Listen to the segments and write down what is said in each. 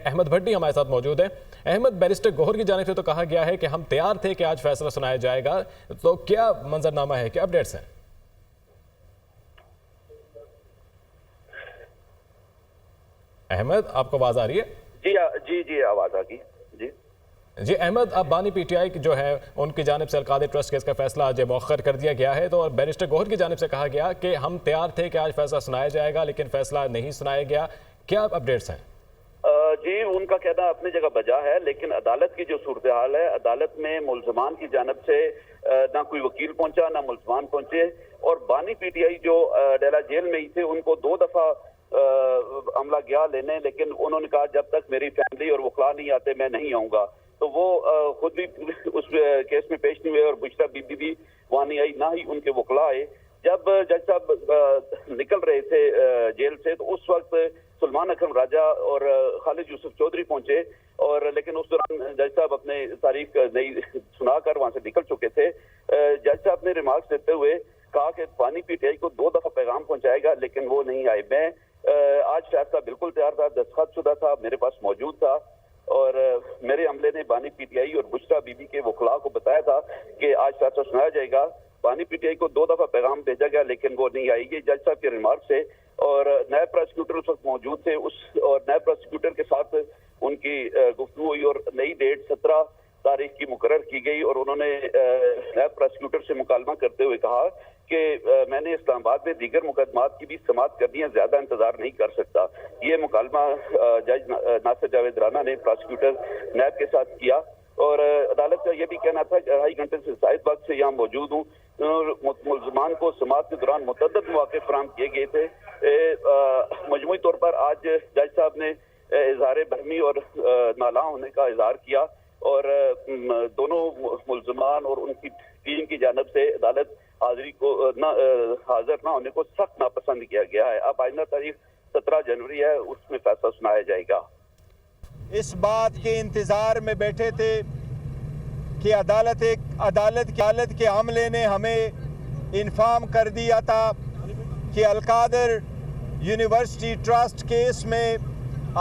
احمد بھٹی ہمارے ساتھ موجود ہیں۔ احمد، بیرسٹر گوہر کی جانب سے تو کہا گیا ہے کہ ہم تیار تھے کہ آج فیصلہ سنایا جائے گا، تو کیا منظرنامہ ہے، کیا اپڈیٹس ہیں؟ احمد، آپ کو آواز آ رہی ہے؟ جی آواز آ گئی۔ جی احمد، اب بانی پی ٹی آئی جو ہے ان کی جانب سے القادر ٹرسٹ کیس کا فیصلہ آج مؤخر کر دیا گیا ہے، تو بیرسٹر گوہر کی جانب سے کہا گیا کہ ہم تیار تھے کہ آج فیصلہ سنایا جائے گا لیکن فیصلہ نہیں سنایا گیا، کیا اپڈیٹس ہیں؟ جی، ان کا کہنا اپنی جگہ بجا ہے، لیکن عدالت کی جو صورتحال ہے، عدالت میں ملزمان کی جانب سے نہ کوئی وکیل پہنچا نہ ملزمان پہنچے، اور بانی پی ٹی آئی جو ڈیرہ جیل میں ہی تھے ان کو 2 دفعہ عملہ گیا لینے، لیکن انہوں نے کہا جب تک میری فیملی اور وکلاء نہیں آتے میں نہیں آؤں گا، تو وہ خود بھی اس کیس میں پیش نہیں ہوئے اور بشرا بی بی بھی وہاں نہیں آئی، نہ ہی ان کے وکلاء آئے۔ جب جج صاحب نکل رہے تھے جیل سے تو اس وقت سلمان اکرم راجہ اور خالد یوسف چودھری پہنچے، اور لیکن اس دوران جج صاحب اپنے تاریخ نہیں سنا کر وہاں سے نکل چکے تھے۔ جج صاحب نے ریمارکس دیتے ہوئے کہا کہ بانی پی ٹی آئی کو 2 دفعہ پیغام پہنچائے گا لیکن وہ نہیں آئے۔ میں آج فیصلہ بالکل تیار تھا، دستخط شدہ تھا، میرے پاس موجود تھا، اور میرے عملے نے بانی پی ٹی آئی اور بشرا بی بی کے وکلاء کو بتایا تھا کہ آج فیصلہ سنایا جائے گا۔ بانی پی ٹی آئی کو 2 دفعہ پیغام بھیجا گیا لیکن وہ نہیں آئی، یہ جج صاحب کے ریمارک سے، اور نائب پروسیکیوٹر اس وقت موجود تھے، اور نائب پروسیکیوٹر کے ساتھ ان کی گفتگو ہوئی اور نئی ڈیٹ 17 تاریخ کی مقرر کی گئی، اور انہوں نے نائب پروسیکیوٹر سے مکالمہ کرتے ہوئے کہا کہ میں نے اسلام آباد میں دیگر مقدمات کی بھی سماعت کرنی ہے، زیادہ انتظار نہیں کر سکتا۔ یہ مکالمہ جج ناصر جاوید رانا نے پروسیکیوٹر نیب کے ساتھ کیا، اور عدالت کا یہ بھی کہنا تھا کہ 2.5 گھنٹے سے زائد وقت سے یہاں موجود ہوں، ملزمان کو سماعت کے دوران متعدد مواقع فراہم کیے گئے تھے۔ مجموعی طور پر آج جج صاحب نے اظہار برہمی اور نالاں ہونے کا اظہار کیا، اور دونوں ملزمان اور ان کی ٹیم کی جانب سے عدالت حاضری کو حاضر نہ ہونے کو سخت ناپسند کیا گیا ہے۔ اب آئندہ تاریخ 17 جنوری ہے، اس میں فیصلہ سنایا جائے گا۔ اس بات کے انتظار میں بیٹھے تھے کہ عدالت کے عملے نے ہمیں انفارم کر دیا تھا کہ القادر یونیورسٹی ٹرسٹ کیس میں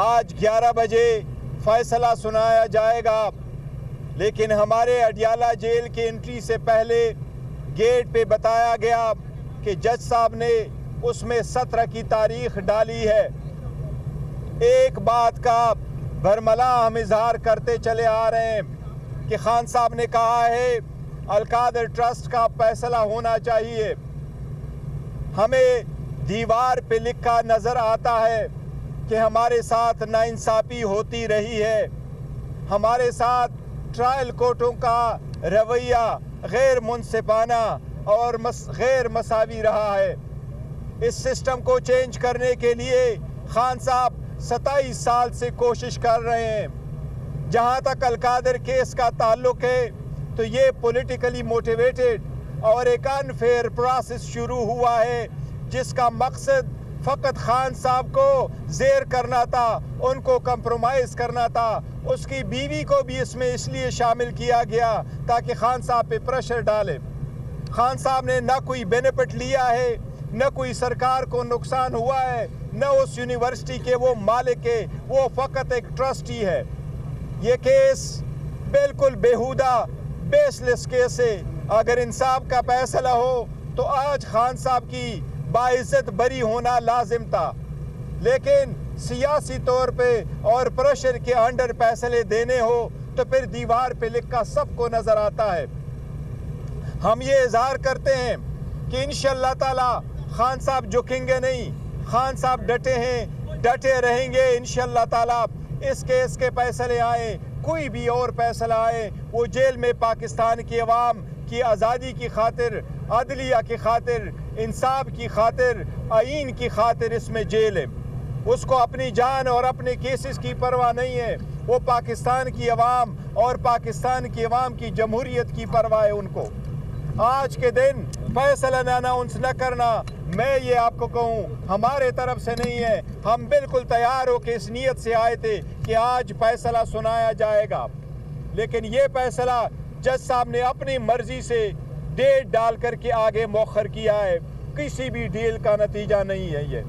آج 11 بجے فیصلہ سنایا جائے گا، لیکن ہمارے اڈیالہ جیل کے انٹری سے پہلے گیٹ پہ بتایا گیا کہ جج صاحب نے اس میں 17 کی تاریخ ڈالی ہے۔ ایک بات کا برملا ہم اظہار کرتے چلے آ رہے ہیں کہ خان صاحب نے کہا ہے القادر ٹرسٹ کا فیصلہ ہونا چاہیے۔ ہمیں دیوار پہ لکھا نظر آتا ہے کہ ہمارے ساتھ ناانصافی ہوتی رہی ہے، ہمارے ساتھ ٹرائل کورٹوں کا رویہ غیر منصفانہ اور غیر مساوی رہا ہے۔ اس سسٹم کو چینج کرنے کے لیے خان صاحب 27 سال سے کوشش کر رہے ہیں۔ جہاں تک القادر کیس کا تعلق ہے تو یہ پولیٹیکلی موٹیویٹڈ اور ایک انفیئر پروسیس شروع ہوا ہے جس کا مقصد فقط خان صاحب کو زیر کرنا تھا، ان کو کمپرومائز کرنا تھا۔ اس کی بیوی کو بھی اس میں اس لیے شامل کیا گیا تاکہ خان صاحب پہ پریشر ڈالے۔ خان صاحب نے نہ کوئی بینیفٹ لیا ہے، نہ کوئی سرکار کو نقصان ہوا ہے، نہ اس یونیورسٹی کے وہ مالک ہے، وہ فقط ایک ٹرسٹی ہے۔ یہ کیس بالکل بیہودہ بیس لیس کیس ہے۔ اگر انصاف کا فیصلہ ہو تو آج خان صاحب کی باعزت بری ہونا لازم تھا، لیکن سیاسی طور پہ اور پریشر کے انڈر فیصلے دینے ہو تو پھر دیوار پہ لکھا سب کو نظر آتا ہے۔ ہم یہ اظہار کرتے ہیں کہ انشاءاللہ تعالی خان صاحب جھکیں گے نہیں، خان صاحب ڈٹے ہیں، ڈٹے رہیں گے انشاءاللہ تعالی۔ اس کیس کے فیصلے آئے، کوئی بھی اور فیصلہ آئے، وہ جیل میں پاکستان کی عوام کی آزادی کی خاطر، عدلیہ کی خاطر، انصاف کی خاطر، آئین کی خاطر اس میں جیل ہے۔ اس کو اپنی جان اور اپنے کیسز کی پرواہ نہیں ہے، وہ پاکستان کی عوام اور پاکستان کی عوام کی جمہوریت کی پرواہ ہے ان کو۔ آج کے دن فیصلہ اناؤنس نہ کرنا، میں یہ آپ کو کہوں ہمارے طرف سے نہیں ہے، ہم بالکل تیار ہو کے اس نیت سے آئے تھے کہ آج فیصلہ سنایا جائے گا، لیکن یہ فیصلہ جج صاحب نے اپنی مرضی سے ڈیٹ ڈال کر کے آگے مؤخر کیا ہے، کسی بھی ڈیل کا نتیجہ نہیں ہے یہ۔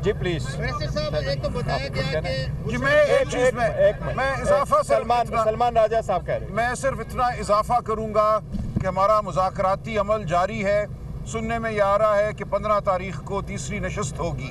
جی پلیز ویسے صاحب ایک تو بتایا گیا کہ جی میں ایک چیز میں اضافہ سلمان راجہ صاحب کہہ رہے ہیں. میں صرف اتنا اضافہ کروں گا کہ ہمارا مذاکراتی عمل جاری ہے. سننے میں یہ آ رہا ہے کہ 15 تاریخ کو تیسری نشست ہوگی،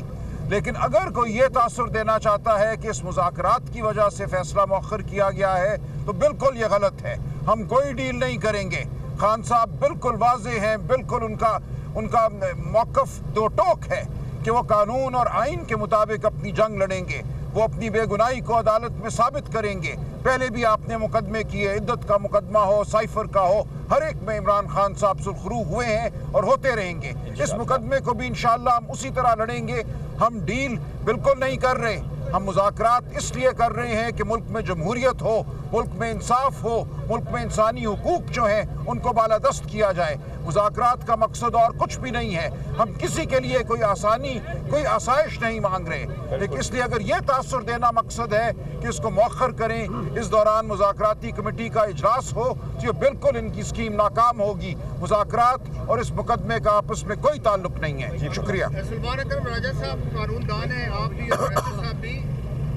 لیکن اگر کوئی یہ تاثر دینا چاہتا ہے کہ اس مذاکرات کی وجہ سے فیصلہ مؤخر کیا گیا ہے تو بالکل یہ غلط ہے. ہم کوئی ڈیل نہیں کریں گے. خان صاحب بالکل واضح ہیں، بالکل ان کا موقف دو ٹوک ہے کہ وہ قانون اور آئین کے مطابق اپنی جنگ لڑیں گے. وہ اپنی بے گناہی کو عدالت میں ثابت کریں گے. پہلے بھی آپ نے مقدمے کیے، عدت کا مقدمہ ہو، سائفر کا ہو، ہر ایک میں عمران خان صاحب سرخرو ہوئے ہیں اور ہوتے رہیں گے. اس مقدمے کو بھی انشاءاللہ ہم اسی طرح لڑیں گے. ہم ڈیل بالکل نہیں کر رہے، ہم مذاکرات اس لیے کر رہے ہیں کہ ملک میں جمہوریت ہو، ملک میں انصاف ہو، ملک میں انسانی حقوق جو ہیں ان کو بالادست کیا جائے. مذاکرات کا مقصد اور کچھ بھی نہیں ہے. ہم کسی کے لیے کوئی آسانی، کوئی آسائش نہیں مانگ رہے. لیکن اس لیے اگر یہ تاثر دینا مقصد ہے کہ اس کو مؤخر کریں، اس دوران مذاکراتی کمیٹی کا اجلاس ہو، تو یہ بالکل ان کی اسکیم ناکام ہوگی. مذاکرات اور اس مقدمے کا آپس میں کوئی تعلق نہیں ہے. شکریہ. سلمان اکرم راجہ صاحب قانون دان ہیں، آپ بھی اور ویسے صاحب بھی.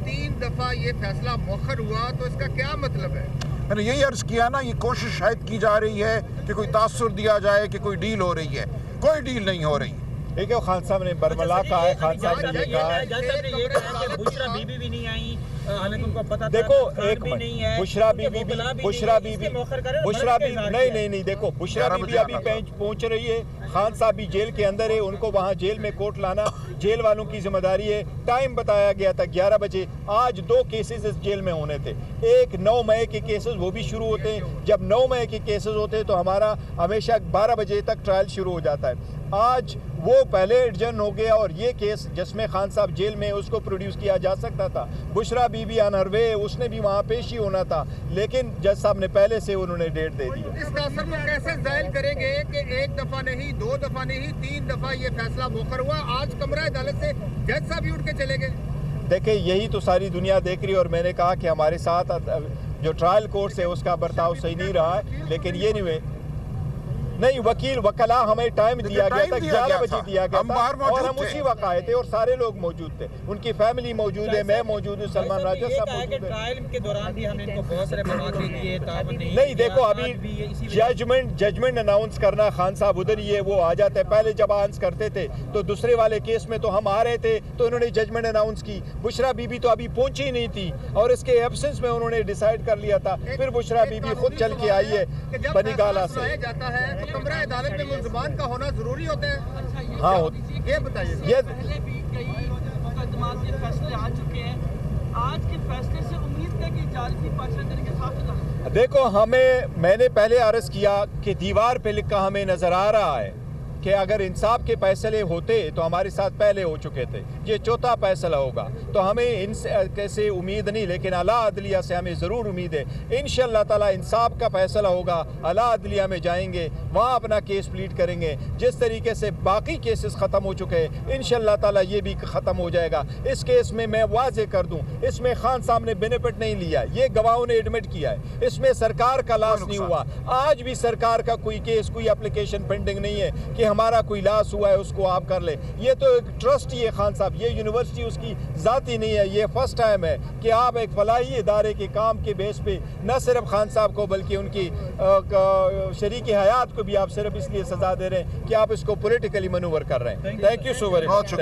3 دفعہ یہ فیصلہ مؤخر ہوا تو اس کا کیا مطلب ہے؟ میں نے یہی عرض کیا نا، یہ کوشش شاید کی جا رہی ہے کہ کوئی تاثر دیا جائے کہ کوئی ڈیل ہو رہی ہے. کوئی ڈیل نہیں ہو رہی. ٹھیک ہے، خان صاحب نے برملا کہا ہے. خان صاحب نے یہ کہا ہے. بشرا بی بی بھی نہیں آئی، حالانکہ ان کو پتہ تھا دیکھو ایک بھی نہیں ہے. بشرا بی بی نہیں دیکھو بشرا بی بی ابھی پہنچ رہی ہے. خان صاحب بھی جیل کے اندر ہے، ان کو وہاں جیل میں کوٹ لانا جیل والوں کی ذمہ داری ہے. ٹائم بتایا گیا تھا 11 بجے. آج 2 کیسز اس جیل میں ہونے تھے. ایک 9 مئی کے کیسز، وہ بھی شروع ہوتے ہیں. جب 9 مئی کے کیسز ہوتے ہیں تو ہمارا ہمیشہ 12 بجے تک ٹرائل شروع ہو جاتا ہے. آج وہ پہلے ایڈجن ہو گیا اور یہ کیس جس میں خان صاحب جیل میں اس کو پروڈیوس کیا جا سکتا تھا. بشرا بی بی آن ہر وے، اس نے بھی وہاں پیش ہی ہونا تھا، لیکن جج صاحب نے پہلے سے انہوں نے ڈیٹ دے دی. اس تاثر کو کیسے ظاہر کریں گے کہ 1 دفعہ نہیں، 2 دفعہ نہیں، 3 دفعہ یہ فیصلہ مؤخر ہوا؟ آج کمرہ عدالت سے جج صاحب ہی اٹھ کے چلے گئے. دیکھیں یہی تو ساری دنیا دیکھ رہی ہے، اور میں نے کہا کہ ہمارے ساتھ جو ٹرائل کورٹ ہے اس کا برتاؤ صحیح نہیں رہا ہے. لیکن یہ نہیں وکلا ہمیں ٹائم دیا گیا تھا، 11 بجے دیا گیا تھا اور ہم اسی وقت آئے تھے اور سارے لوگ موجود تھے. ان کی فیملی موجود ہے، میں موجود ہوں، سلمان راجہ صاحب موجود ہیں. ٹرائل کے دوران بھی ہم نے ان کو بہت سارے مواقع دیے، تعاون نہیں دیکھو ابھی ججمنٹ اناؤنس کرنا، خان صاحب ادھر ہی ہے، وہ آ جاتے ہیں. پہلے جب اناؤنس کرتے تھے تو دوسرے والے کیس میں تو ہم آ رہے تھے تو انہوں نے ججمنٹ اناؤنس کی. بشرا بی بی تو ابھی پہنچی نہیں تھی اور اس کے ایبسنس میں انہوں نے ڈیسائیڈ کر لیا تھا. پھر بشرا بی بی خود چل کے آئی ہے بنی گالا سے. جاتا ہے تو کمرہ عدالت میں ملزمان کا ہونا ضروری ہوتا ہے. ہاں یہ بتائیے. پہلے بھی کئی مقدمات کے فیصلے آ چکے ہیں، آج کے فیصلے سے امید ہے کہ جالسی پاشا کے ساتھ دیکھو میں نے پہلے عرض کیا کہ دیوار پہ لکھا ہمیں نظر آ رہا ہے کہ اگر انصاف کے فیصلے ہوتے تو ہمارے ساتھ پہلے ہو چکے تھے. یہ 4تھا فیصلہ ہوگا تو ہمیں ان سے امید نہیں، لیکن اعلیٰ عدلیہ سے ہمیں ضرور امید ہے. انشاءاللہ تعالی انصاف کا فیصلہ ہوگا، اعلیٰ عدلیہ میں جائیں گے، وہاں اپنا کیس پلیٹ کریں گے. جس طریقے سے باقی کیسز ختم ہو چکے ہیں انشاءاللہ تعالی یہ بھی ختم ہو جائے گا. اس کیس میں واضح کر دوں، اس میں خان صاحب نے بینیفٹ نہیں لیا، یہ گواہوں نے ایڈمٹ کیا ہے. اس میں سرکار کا لاس نہیں ہوا. آج بھی سرکار کا کوئی کیس، کوئی اپلیکیشن پینڈنگ نہیں ہے کہ ہمارا کوئی لاس ہوا ہے اس کو آپ کر لیں. یہ تو ایک ٹرسٹ ہی ہے خان صاحب، یہ یونیورسٹی اس کی ذاتی نہیں ہے. یہ فرسٹ ٹائم ہے کہ آپ ایک فلاحی ادارے کے کام کے بیس پہ نہ صرف خان صاحب کو بلکہ ان کی شریک حیات کو بھی آپ صرف اس لیے سزا دے رہے ہیں کہ آپ اس کو پولیٹیکلی منوور کر رہے ہیں. Thank you so very much.